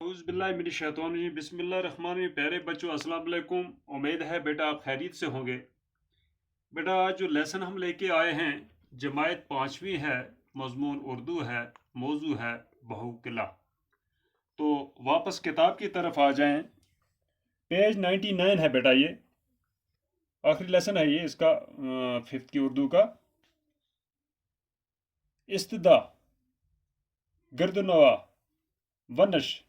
बिस्मिल्लाहिर्रहमानिर्रहीम। प्यारे बच्चों, अस्सलाम वालेकुम। उम्मीद है बेटा आप खैरियत से होंगे। बेटा आज जो लेसन हम लेके आए हैं जमायत पाँचवीं है, मजमून उर्दू है, मौजू है बहुकिला। तो वापस किताब की तरफ आ जाएं। पेज 99 है बेटा, ये आखिरी लेसन है ये इसका, फिफ्थ की उर्दू का। इस्तदा, गर्दनवा, वनश,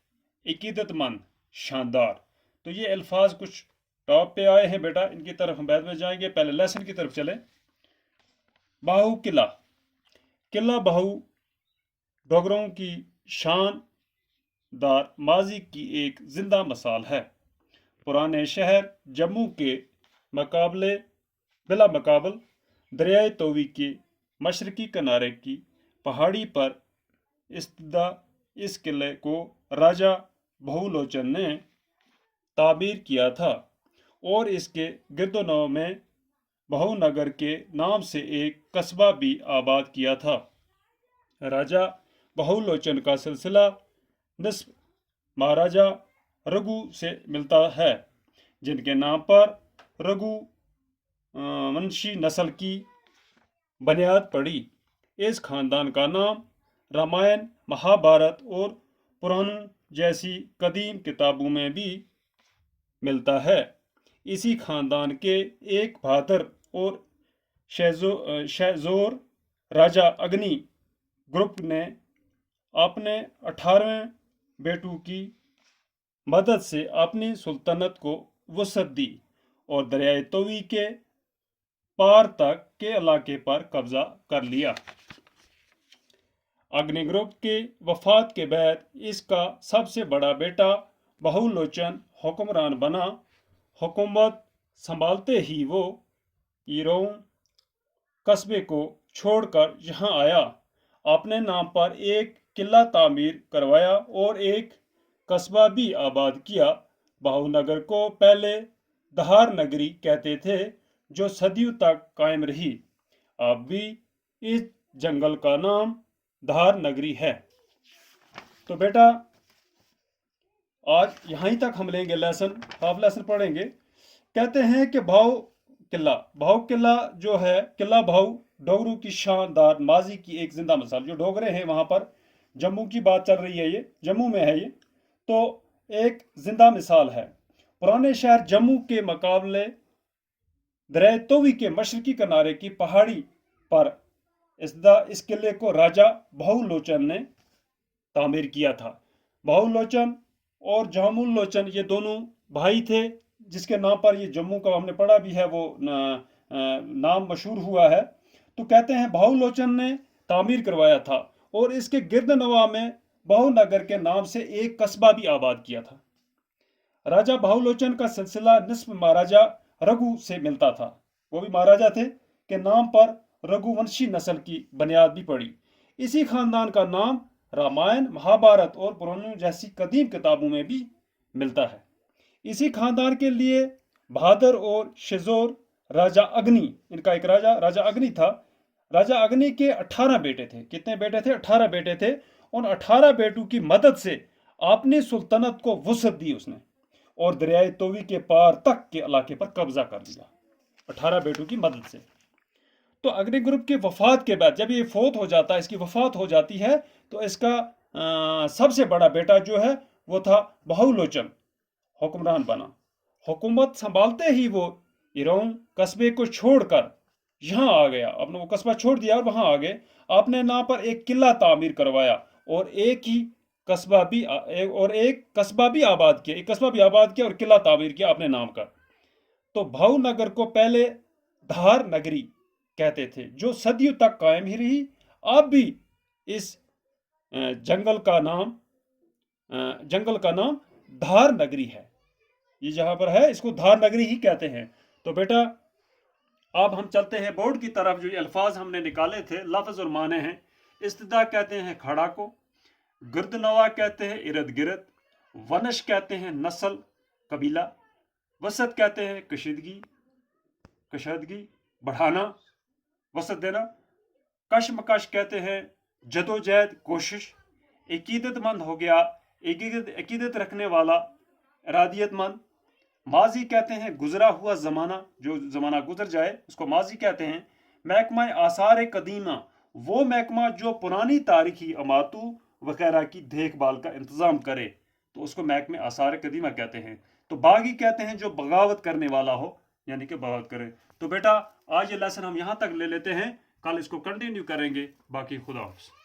इकीदतमंद, शानदार। तो ये अल्फाज कुछ टॉप पे आए हैं बेटा, इनकी तरफ हम बाद में जाएंगे। पहले लेसन की तरफ चले। बाहू किला, किला बाहू डोगरों की शानदार माजी की एक जिंदा मिसाल है। पुराने शहर जम्मू के मुकाबले बिला मुकाबल दरियाए तोवी के मशरकी किनारे की पहाड़ी पर इस्तदा इस किले को राजा बहुलोचन ने ताबीर किया था और इसके गिरदोनव में बहुनगर के नाम से एक कस्बा भी आबाद किया था। राजा बहुलोचन का सिलसिला निस्ब महाराजा रघु से मिलता है, जिनके नाम पर रघु वंशी नस्ल की बुनियाद पड़ी। इस खानदान का नाम रामायण, महाभारत और पुराण जैसी कदीम किताबों में भी मिलता है। इसी खानदान के एक बहादुर और शहजोर राजा अग्नि ग्रुप ने अपने 18वें बेटू की मदद से अपनी सुल्तनत को वसअत दी और दरियाए तोवी के पार तक के इलाके पर कब्जा कर लिया। अग्नि ग्रुप के वफात के बाद इसका सबसे बड़ा बेटा बहुलोचन हुक्मरान बना। हुकूमत संभालते ही वो ईरों कस्बे को छोड़कर यहाँ आया, अपने नाम पर एक किला तामीर करवाया और एक कस्बा भी आबाद किया। बहुनगर को पहले धार नगरी कहते थे, जो सदियों तक कायम रही। अब भी इस जंगल का नाम धार नगरी है। तो बेटा आज यहीं तक हम लेंगे लेसन, हाफ लेसन पढ़ेंगे। कहते हैं कि भाव किला जो है, किला भाव डोगरों की शानदार माजी की एक जिंदा मिसाल। जो डोगरे हैं वहां पर, जम्मू की बात चल रही है, ये जम्मू में है ये, तो एक जिंदा मिसाल है। पुराने शहर जम्मू के मुकाबले दरिया तोवी के मशरकी किनारे की पहाड़ी पर इस किले को राजा बहुलोचन ने तामीर किया था। बहुलोचन और जामुल लोचन ये दोनों भाई थे, जिसके नाम पर ये जम्मू का हमने पढ़ा भी है, वो नाम मशहूर हुआ है। तो कहते हैं बहुलोचन ने तामीर करवाया था और इसके गिर्द नवा में बहुनगर के नाम से एक कस्बा भी आबाद किया था। राजा बहुलोचन का सिलसिला निस्ब महाराजा रघु से मिलता था। वो भी महाराजा थे के नाम पर रघुवंशी नस्ल की बुनियाद भी पड़ी। इसी खानदान का नाम रामायण, महाभारत और पुराणों जैसी कदीम किताबों में भी मिलता है। इसी खानदान के लिए बहादुर और शहजोर राजा अग्नि, इनका एक राजा अग्नि था। राजा अग्नि के 18 बेटे थे। कितने बेटे थे? 18 बेटे थे। उन 18 बेटों की मदद से अपनी सुल्तनत को वसअत दी उसने और दरियाए तोवी के पार तक के इलाके पर कब्जा कर लिया 18 बेटों की मदद से। तो अग्नि ग्रुप की वफात के बाद, जब ये फोत हो जाता है, इसकी वफात हो जाती है, तो इसका सबसे बड़ा बेटा जो है वो था बहुलोचन, हुक्मरान बना। हुकूमत संभालते ही वो इरोंग कस्बे को छोड़कर यहाँ आ गया। अपने वो कस्बा छोड़ दिया और वहां आ गए। अपने नाम पर एक किला तामीर करवाया और एक कस्बा भी आबाद किया। एक कस्बा भी आबाद किया और किला तामीर किया अपने नाम का। तो भावनगर को पहले धार नगरी कहते थे, जो सदियों तक कायम ही रही। अब भी इस जंगल का नाम धार नगरी है। ये जहां पर है इसको धार नगरी ही कहते हैं। तो बेटा अब हम चलते हैं बोर्ड की तरफ। जो अल्फाज हमने निकाले थे, लफ्ज और माने हैं। इस्तदा कहते हैं खड़ा को, गिरदनवा कहते हैं इर्द गिर्द, वनश कहते हैं नस्ल कबीला, वसत कहते हैं कशीदगी बढ़ाना, वसत देना, कशमकश कहते हैं जदोजहद कोशिश, अकीदतमंद हो गया عقیدت رکھنے والا، ارادیت مند۔ ماضی کہتے ہیں گزرا ہوا زمانہ، جو زمانہ گزر جائے اس کو ماضی کہتے ہیں۔ محکمہ آثار قدیمہ، وہ محکمہ جو پرانی تاریخی عمارتوں وغیرہ کی دیکھ بھال کا انتظام کرے، تو اس کو محکمہ آثار قدیمہ کہتے ہیں۔ تو باغی کہتے ہیں جو بغاوت کرنے والا ہو، یعنی کہ بغاوت کرے۔ تو بیٹا آج یہ لیسن ہم یہاں تک لے لیتے ہیں، کل اس کو کنٹینیو کریں گے۔ باقی خدا حافظ۔